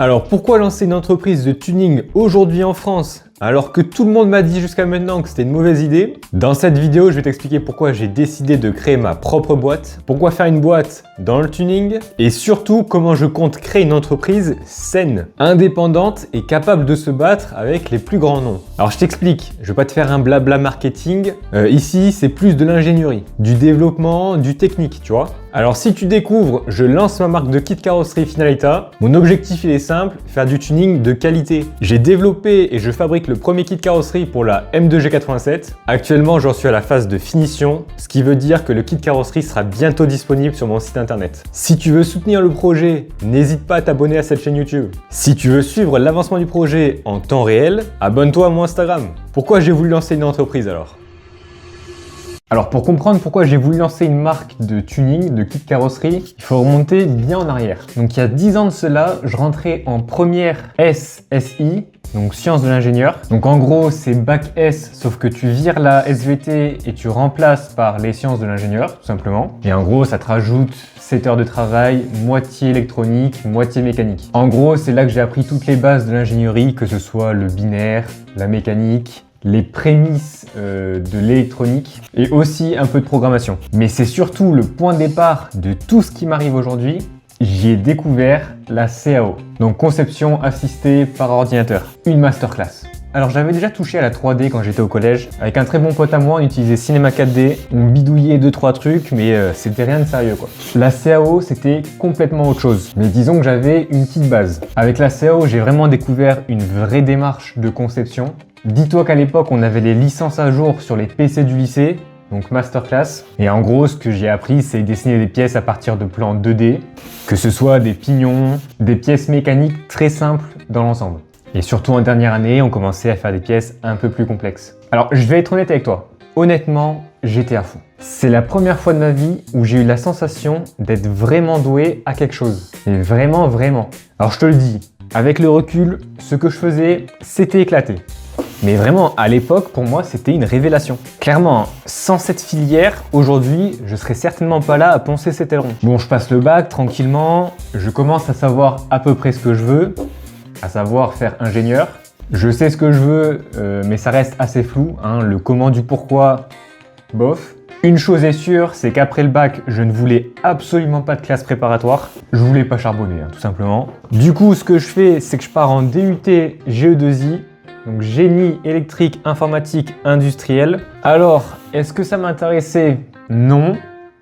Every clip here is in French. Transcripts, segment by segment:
Alors pourquoi lancer une entreprise de tuning aujourd'hui en France alors que tout le monde m'a dit jusqu'à maintenant que c'était une mauvaise idée? Dans cette vidéo, je vais t'expliquer pourquoi j'ai décidé de créer ma propre boîte, pourquoi faire une boîte dans le tuning et surtout comment je compte créer une entreprise saine, indépendante et capable de se battre avec les plus grands noms. Alors je t'explique, je vais pas te faire un blabla marketing. Ici, c'est plus de l'ingénierie, du développement, du technique, tu vois. Alors si tu découvres, je lance ma marque de kit carrosserie Finalita. Mon objectif il est simple, faire du tuning de qualité. J'ai développé et je fabrique le premier kit carrosserie pour la M2 G87. Actuellement j'en suis à la phase de finition, ce qui veut dire que le kit carrosserie sera bientôt disponible sur mon site internet. Si tu veux soutenir le projet, n'hésite pas à t'abonner à cette chaîne YouTube. Si tu veux suivre l'avancement du projet en temps réel, abonne-toi à mon Instagram. Pourquoi j'ai voulu lancer une entreprise alors ? Alors pour comprendre pourquoi j'ai voulu lancer une marque de tuning, de kit carrosserie, il faut remonter bien en arrière. Donc il y a 10 ans de cela, je rentrais en première SSI, donc sciences de l'ingénieur. Donc en gros c'est bac S, sauf que tu vires la SVT et tu remplaces par les sciences de l'ingénieur, tout simplement. Et en gros ça te rajoute 7 heures de travail, moitié électronique, moitié mécanique. En gros c'est là que j'ai appris toutes les bases de l'ingénierie, que ce soit le binaire, la mécanique, les prémices de l'électronique et aussi un peu de programmation. Mais c'est surtout le point de départ de tout ce qui m'arrive aujourd'hui. J'y ai découvert la CAO, donc conception assistée par ordinateur, une masterclass. Alors j'avais déjà touché à la 3D quand j'étais au collège. Avec un très bon pote à moi, on utilisait Cinema 4D, on bidouillait 2-3 trucs, mais c'était rien de sérieux quoi. La CAO, c'était complètement autre chose. Mais disons que j'avais une petite base. Avec la CAO, j'ai vraiment découvert une vraie démarche de conception. Dis-toi qu'à l'époque, on avait les licences à jour sur les PC du lycée, donc masterclass. Et en gros, ce que j'ai appris, c'est dessiner des pièces à partir de plans 2D, que ce soit des pignons, des pièces mécaniques très simples dans l'ensemble. Et surtout en dernière année, on commençait à faire des pièces un peu plus complexes. Alors, je vais être honnête avec toi. Honnêtement, j'étais à fond. C'est la première fois de ma vie où j'ai eu la sensation d'être vraiment doué à quelque chose. Et vraiment, vraiment. Alors, je te le dis, avec le recul, ce que je faisais, c'était éclaté. Mais vraiment, à l'époque, pour moi, c'était une révélation. Clairement, sans cette filière, aujourd'hui, je serais certainement pas là à poncer cet aileron. Bon, je passe le bac tranquillement, je commence à savoir à peu près ce que je veux, à savoir faire ingénieur. Je sais ce que je veux, mais ça reste assez flou, hein, le comment du pourquoi, bof. Une chose est sûre, c'est qu'après le bac, je ne voulais absolument pas de classe préparatoire. Je voulais pas charbonner, hein, tout simplement. Du coup, ce que je fais, c'est que je pars en DUT GE2I, donc génie électrique, informatique, industriel. Alors, est-ce que ça m'intéressait? Non.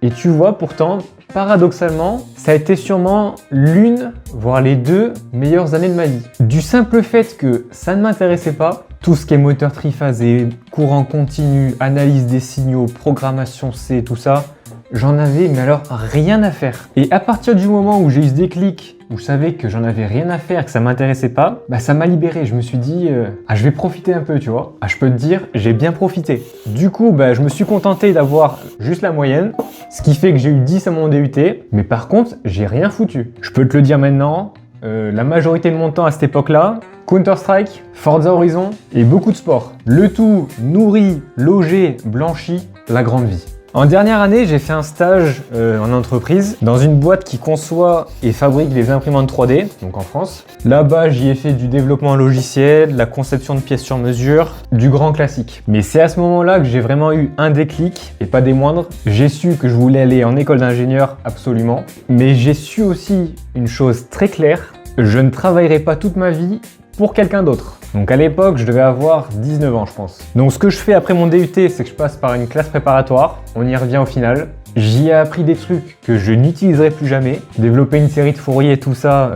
Et tu vois, pourtant, paradoxalement, ça a été sûrement l'une, voire les 2 meilleures années de ma vie. Du simple fait que ça ne m'intéressait pas, tout ce qui est moteur triphasé, courant continu, analyse des signaux, programmation C, tout ça, j'en avais, mais alors, rien à faire. Et à partir du moment où j'ai eu ce déclic, où je savais que j'en avais rien à faire, que ça m'intéressait pas, bah ça m'a libéré. Je me suis dit, je vais profiter un peu, tu vois. Ah, je peux te dire, j'ai bien profité. Du coup, bah, je me suis contenté d'avoir juste la moyenne, ce qui fait que j'ai eu 10 à mon DUT, mais par contre, j'ai rien foutu. Je peux te le dire maintenant, la majorité de mon temps à cette époque-là, Counter-Strike, Forza Horizon et beaucoup de sport. Le tout nourri, logé, blanchi, la grande vie. En dernière année, j'ai fait un stage en entreprise dans une boîte qui conçoit et fabrique des imprimantes 3D, donc en France. Là-bas, j'y ai fait du développement logiciel, la conception de pièces sur mesure, du grand classique. Mais c'est à ce moment-là que j'ai vraiment eu un déclic, et pas des moindres. J'ai su que je voulais aller en école d'ingénieur, absolument. Mais j'ai su aussi une chose très claire, je ne travaillerai pas toute ma vie pour quelqu'un d'autre. Donc à l'époque, je devais avoir 19 ans, je pense. Donc ce que je fais après mon DUT, c'est que je passe par une classe préparatoire. On y revient au final. J'y ai appris des trucs que je n'utiliserai plus jamais. Développer une série de Fourier, tout ça,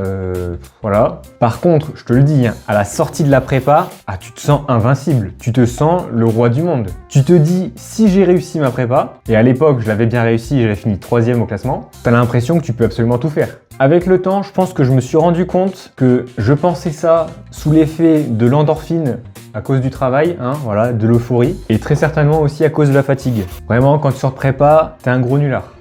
voilà. Par contre, je te le dis, hein, à la sortie de la prépa, tu te sens invincible. Tu te sens le roi du monde. Tu te dis, si j'ai réussi ma prépa, et à l'époque, je l'avais bien réussi, j'avais fini 3e au classement, t'as l'impression que tu peux absolument tout faire. Avec le temps, je pense que je me suis rendu compte que je pensais ça sous l'effet de l'endorphine à cause du travail, hein, voilà, de l'euphorie, et très certainement aussi à cause de la fatigue. Vraiment, quand tu sors de prépa, t'es un gros nulard.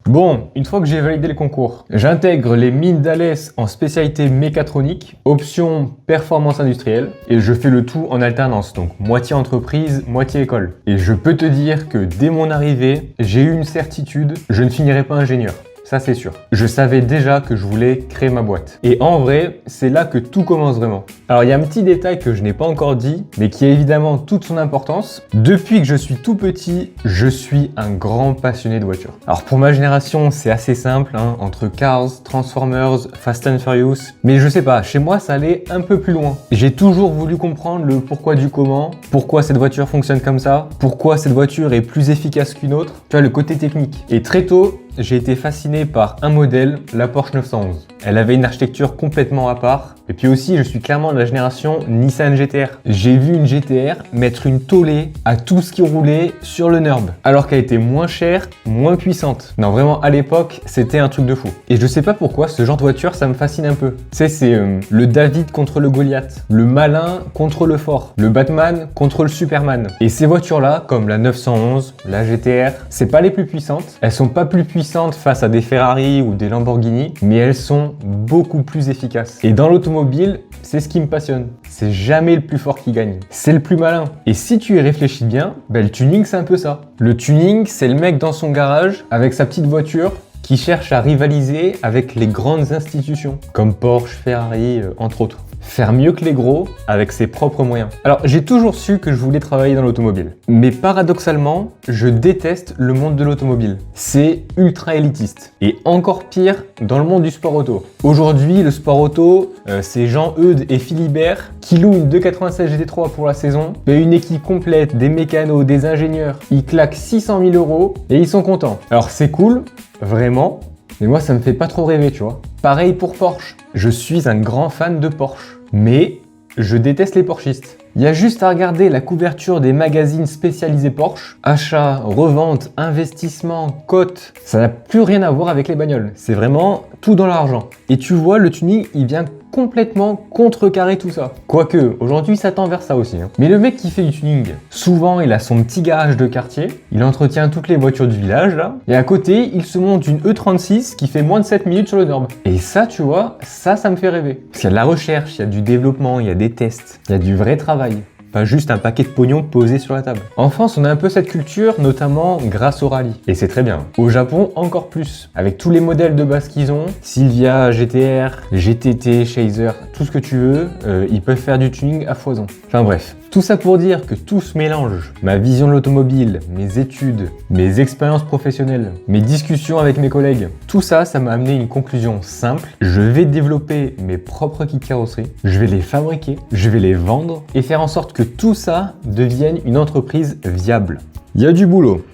Bon, une fois que j'ai validé le concours, j'intègre les mines d'Alès en spécialité mécatronique, option performance industrielle, et je fais le tout en alternance, donc moitié entreprise, moitié école. Et je peux te dire que dès mon arrivée, j'ai eu une certitude, je ne finirai pas ingénieur. ça c'est sûr. Je savais déjà que je voulais créer ma boîte. Et en vrai, c'est là que tout commence vraiment. Alors il y a un petit détail que je n'ai pas encore dit, mais qui a évidemment toute son importance. Depuis que je suis tout petit, je suis un grand passionné de voitures. Alors pour ma génération, c'est assez simple, hein, entre Cars, Transformers, Fast and Furious. Mais je sais pas, chez moi ça allait un peu plus loin. J'ai toujours voulu comprendre le pourquoi du comment, pourquoi cette voiture fonctionne comme ça, pourquoi cette voiture est plus efficace qu'une autre, tu vois, le côté technique. Et très tôt, j'ai été fasciné par un modèle, la Porsche 911. Elle avait une architecture complètement à part. Et puis aussi, je suis clairement de la génération Nissan GT-R. J'ai vu une GT-R mettre une tollée à tout ce qui roulait sur le NURB, alors qu'elle était moins chère, moins puissante. Non, vraiment, à l'époque, c'était un truc de fou. Et je sais pas pourquoi, ce genre de voiture, ça me fascine un peu. Tu sais, c'est le David contre le Goliath, le malin contre le fort, le Batman contre le Superman. Et ces voitures-là, comme la 911, la GT-R, c'est pas les plus puissantes. Elles sont pas plus puissantes face à des Ferrari ou des Lamborghini, mais elles sont beaucoup plus efficaces. Et dans l'automobile, c'est ce qui me passionne. C'est jamais le plus fort qui gagne, c'est le plus malin. Et si tu y réfléchis bien, le tuning c'est un peu ça. Le tuning, c'est le mec dans son garage avec sa petite voiture qui cherche à rivaliser avec les grandes institutions, comme Porsche, Ferrari, entre autres. Faire mieux que les gros avec ses propres moyens. Alors, j'ai toujours su que je voulais travailler dans l'automobile. Mais paradoxalement, je déteste le monde de l'automobile. C'est ultra élitiste. Et encore pire dans le monde du sport auto. Aujourd'hui, le sport auto, c'est Jean-Eudes et Philibert qui louent une 296 GT3 pour la saison, payent une équipe complète, des mécanos, des ingénieurs. Ils claquent 600 000 € et ils sont contents. Alors, c'est cool, vraiment. Mais moi, ça me fait pas trop rêver, tu vois. Pareil pour Porsche. Je suis un grand fan de Porsche. Mais je déteste les Porschistes. Il y a juste à regarder la couverture des magazines spécialisés Porsche. Achat, revente, investissement, cote. Ça n'a plus rien à voir avec les bagnoles. C'est vraiment tout dans l'argent. Et tu vois, le tuning, il vient complètement contrecarrer tout ça. Quoique, aujourd'hui, ça tend vers ça aussi. Mais le mec qui fait du tuning, souvent, il a son petit garage de quartier. Il entretient toutes les voitures du village, là. Et à côté, il se monte une E36 qui fait moins de 7 minutes sur le NURB. Et ça, tu vois, ça me fait rêver. Parce qu'il y a de la recherche, il y a du développement, il y a des tests, il y a du vrai travail. Pas juste un paquet de pognon posé sur la table. En France, on a un peu cette culture, notamment grâce au rallye. Et c'est très bien. Au Japon, encore plus. Avec tous les modèles de base qu'ils ont, Silvia, GT-R, GTT, Chaser, tout ce que tu veux, ils peuvent faire du tuning à foison. Enfin bref. Tout ça pour dire que tout se mélange. Ma vision de l'automobile, mes études, mes expériences professionnelles, mes discussions avec mes collègues. Tout ça, ça m'a amené à une conclusion simple. Je vais développer mes propres kits carrosserie. Je vais les fabriquer, je vais les vendre et faire en sorte que tout ça devienne une entreprise viable. Il y a du boulot.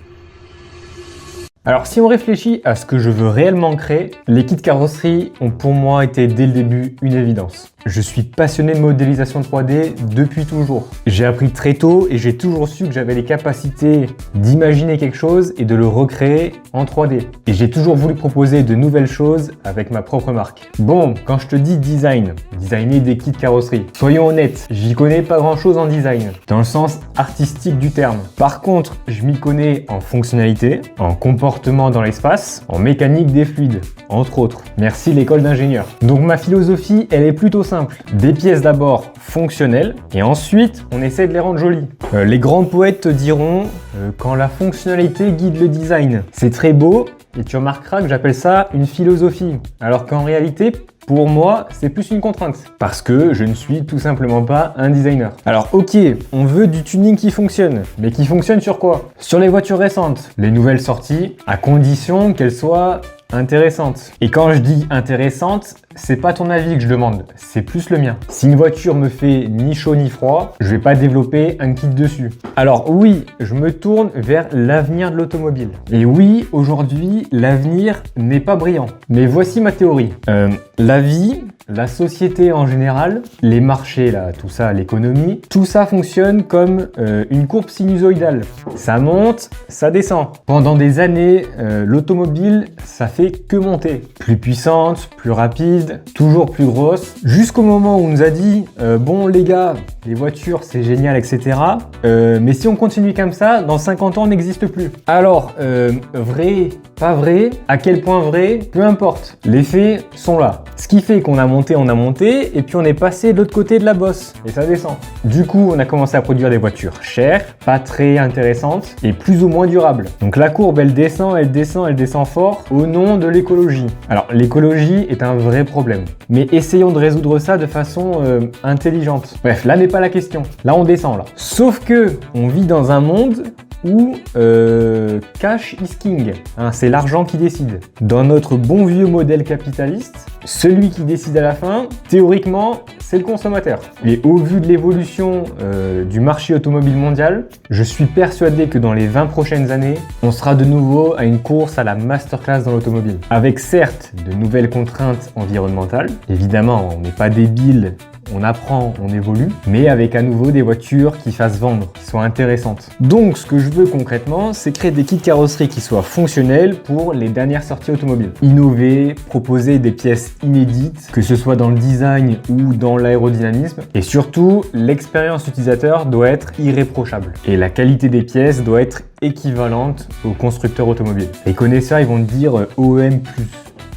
Alors si on réfléchit à ce que je veux réellement créer, les kits carrosserie ont pour moi été dès le début une évidence. Je suis passionné de modélisation 3D depuis toujours. J'ai appris très tôt et j'ai toujours su que j'avais les capacités d'imaginer quelque chose et de le recréer en 3D. Et j'ai toujours voulu proposer de nouvelles choses avec ma propre marque. Bon, quand je te dis designer des kits carrosserie, soyons honnêtes, j'y connais pas grand chose en design, dans le sens artistique du terme. Par contre, je m'y connais en fonctionnalité, en comportement dans l'espace, en mécanique des fluides, entre autres. Merci l'école d'ingénieur. Donc ma philosophie, elle est plutôt simple. Des pièces d'abord fonctionnelles et ensuite on essaie de les rendre jolies. Les grands poètes te diront quand la fonctionnalité guide le design. C'est très beau et tu remarqueras que j'appelle ça une philosophie. Alors qu'en réalité, pour moi, c'est plus une contrainte. Parce que je ne suis tout simplement pas un designer. Alors ok, on veut du tuning qui fonctionne. Mais qui fonctionne sur quoi? Sur les voitures récentes, les nouvelles sorties, à condition qu'elles soient intéressantes. Et quand je dis intéressante, c'est pas ton avis que je demande, c'est plus le mien. Si une voiture me fait ni chaud ni froid, je vais pas développer un kit dessus. Alors oui, je me tourne vers l'avenir de l'automobile. Et oui, aujourd'hui, l'avenir n'est pas brillant. Mais voici ma théorie. La vie, la société en général, les marchés, là, tout ça, l'économie, tout ça fonctionne comme une courbe sinusoïdale. Ça monte, ça descend. Pendant des années, l'automobile, ça fait que monter. Plus puissante, plus rapide, toujours plus grosse, jusqu'au moment où on nous a dit bon les gars, les voitures c'est génial, etc. Mais si on continue comme ça, dans 50 ans on n'existe plus. Alors, vrai pas vrai, à quel point vrai, peu importe. Les faits sont là. Ce qui fait qu'on a monté, et puis on est passé de l'autre côté de la bosse, et ça descend. Du coup, on a commencé à produire des voitures chères, pas très intéressantes, et plus ou moins durables. Donc la courbe, elle descend fort au nom de l'écologie. Alors, l'écologie est un vrai problème, mais essayons de résoudre ça de façon intelligente. Bref, là n'est pas la question. Là, on descend, là. Sauf que, on vit dans un monde où cash is king, hein, c'est l'argent qui décide. Dans notre bon vieux modèle capitaliste, celui qui décide à la fin, théoriquement, c'est le consommateur. Et au vu de l'évolution du marché automobile mondial, je suis persuadé que dans les 20 prochaines années, on sera de nouveau à une course à la masterclass dans l'automobile. Avec certes de nouvelles contraintes environnementales, évidemment, on n'est pas débile. On apprend, on évolue, mais avec à nouveau des voitures qui fassent vendre, qui soient intéressantes. Donc ce que je veux concrètement, c'est créer des kits carrosserie qui soient fonctionnels pour les dernières sorties automobiles. Innover, proposer des pièces inédites, que ce soit dans le design ou dans l'aérodynamisme. Et surtout, l'expérience utilisateur doit être irréprochable. Et la qualité des pièces doit être équivalente aux constructeurs automobiles. Les connaisseurs, ils vont dire OEM+.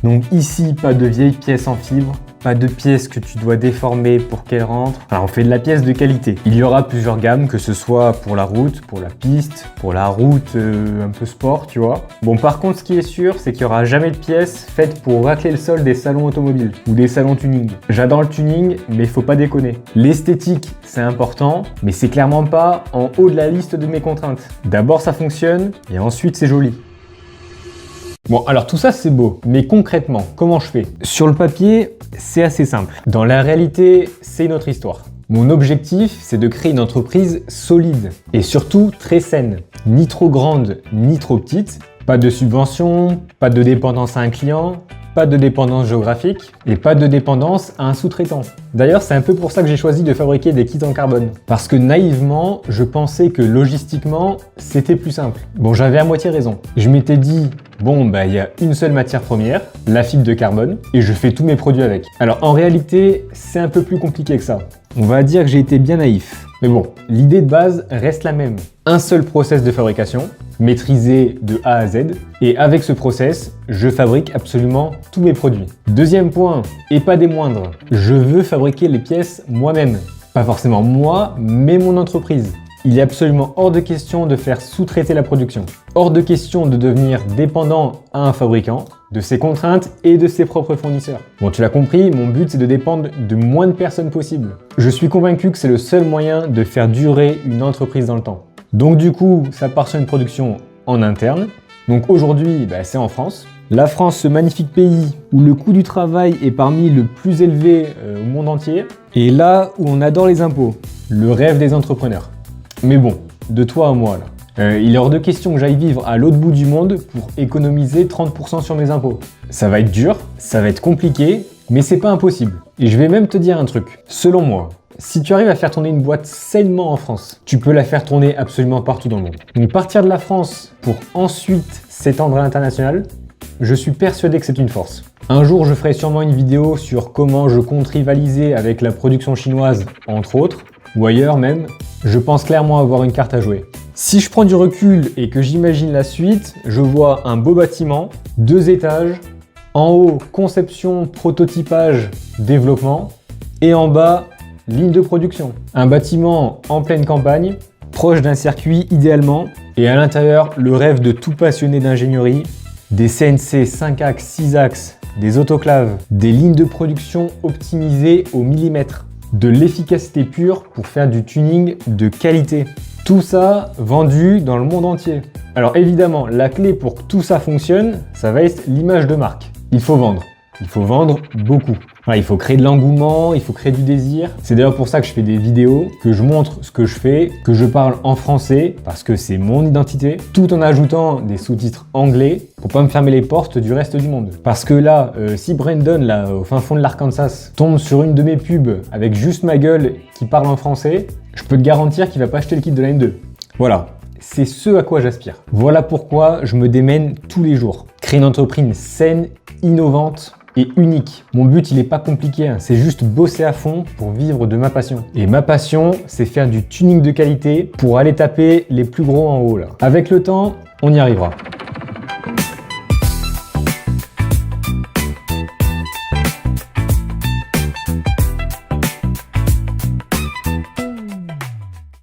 Donc ici, pas de vieilles pièces en fibre. Pas de pièces que tu dois déformer pour qu'elles rentrent. Alors on fait de la pièce de qualité. Il y aura plusieurs gammes, que ce soit pour la route, pour la piste, pour la route un peu sport, tu vois. Bon, par contre, ce qui est sûr, c'est qu'il n'y aura jamais de pièces faites pour racler le sol des salons automobiles ou des salons tuning. J'adore le tuning, mais faut pas déconner. L'esthétique, c'est important, mais c'est clairement pas en haut de la liste de mes contraintes. D'abord, ça fonctionne, et ensuite, c'est joli. Bon, alors tout ça c'est beau, mais concrètement, comment je fais? Sur le papier, c'est assez simple. Dans la réalité, c'est une autre histoire. Mon objectif, c'est de créer une entreprise solide et surtout très saine. Ni trop grande, ni trop petite. Pas de subvention, pas de dépendance à un client, pas de dépendance géographique et pas de dépendance à un sous-traitant. D'ailleurs, c'est un peu pour ça que j'ai choisi de fabriquer des kits en carbone. Parce que naïvement, je pensais que logistiquement, c'était plus simple. Bon, j'avais à moitié raison. Je m'étais dit, bon, il y a une seule matière première, la fibre de carbone, et je fais tous mes produits avec. Alors en réalité, c'est un peu plus compliqué que ça. On va dire que j'ai été bien naïf. Mais bon, l'idée de base reste la même. Un seul process de fabrication, maîtrisé de A à Z, et avec ce process, je fabrique absolument tous mes produits. Deuxième point, et pas des moindres, je veux fabriquer les pièces moi-même. Pas forcément moi, mais mon entreprise. Il est absolument hors de question de faire sous-traiter la production. Hors de question de devenir dépendant à un fabricant, de ses contraintes et de ses propres fournisseurs. Bon, tu l'as compris, mon but c'est de dépendre de moins de personnes possible. Je suis convaincu que c'est le seul moyen de faire durer une entreprise dans le temps. Donc du coup, ça part sur une production en interne. Donc aujourd'hui, c'est en France. La France, ce magnifique pays où le coût du travail est parmi le plus élevé au monde entier. Et là où on adore les impôts, le rêve des entrepreneurs. Mais bon, de toi à moi là. Il est hors de question que j'aille vivre à l'autre bout du monde pour économiser 30% sur mes impôts. Ça va être dur, ça va être compliqué, mais c'est pas impossible. Et je vais même te dire un truc. Selon moi, si tu arrives à faire tourner une boîte sainement en France, tu peux la faire tourner absolument partout dans le monde. Donc partir de la France pour ensuite s'étendre à l'international, je suis persuadé que c'est une force. Un jour, je ferai sûrement une vidéo sur comment je compte rivaliser avec la production chinoise, entre autres, ou ailleurs même. Je pense clairement avoir une carte à jouer. Si je prends du recul et que j'imagine la suite, je vois un beau bâtiment, 2 étages, en haut, conception, prototypage, développement, et en bas, ligne de production. Un bâtiment en pleine campagne, proche d'un circuit idéalement, et à l'intérieur, le rêve de tout passionné d'ingénierie, des CNC 5 axes, 6 axes, des autoclaves, des lignes de production optimisées au millimètre, de l'efficacité pure pour faire du tuning de qualité. Tout ça vendu dans le monde entier. Alors évidemment, la clé pour que tout ça fonctionne, ça va être l'image de marque. Il faut vendre. Il faut vendre beaucoup. Voilà, il faut créer de l'engouement, il faut créer du désir. C'est d'ailleurs pour ça que je fais des vidéos, que je montre ce que je fais, que je parle en français, parce que c'est mon identité, tout en ajoutant des sous-titres anglais pour pas me fermer les portes du reste du monde. Parce que là, si Brandon, là, au fin fond de l'Arkansas, tombe sur une de mes pubs avec juste ma gueule qui parle en français, je peux te garantir qu'il va pas acheter le kit de la N2. Voilà. C'est ce à quoi j'aspire. Voilà pourquoi je me démène tous les jours. Créer une entreprise saine, innovante et unique. Mon but, il n'est pas compliqué, hein. C'est juste bosser à fond pour vivre de ma passion. Et ma passion, c'est faire du tuning de qualité pour aller taper les plus gros en haut là. Avec le temps, on y arrivera.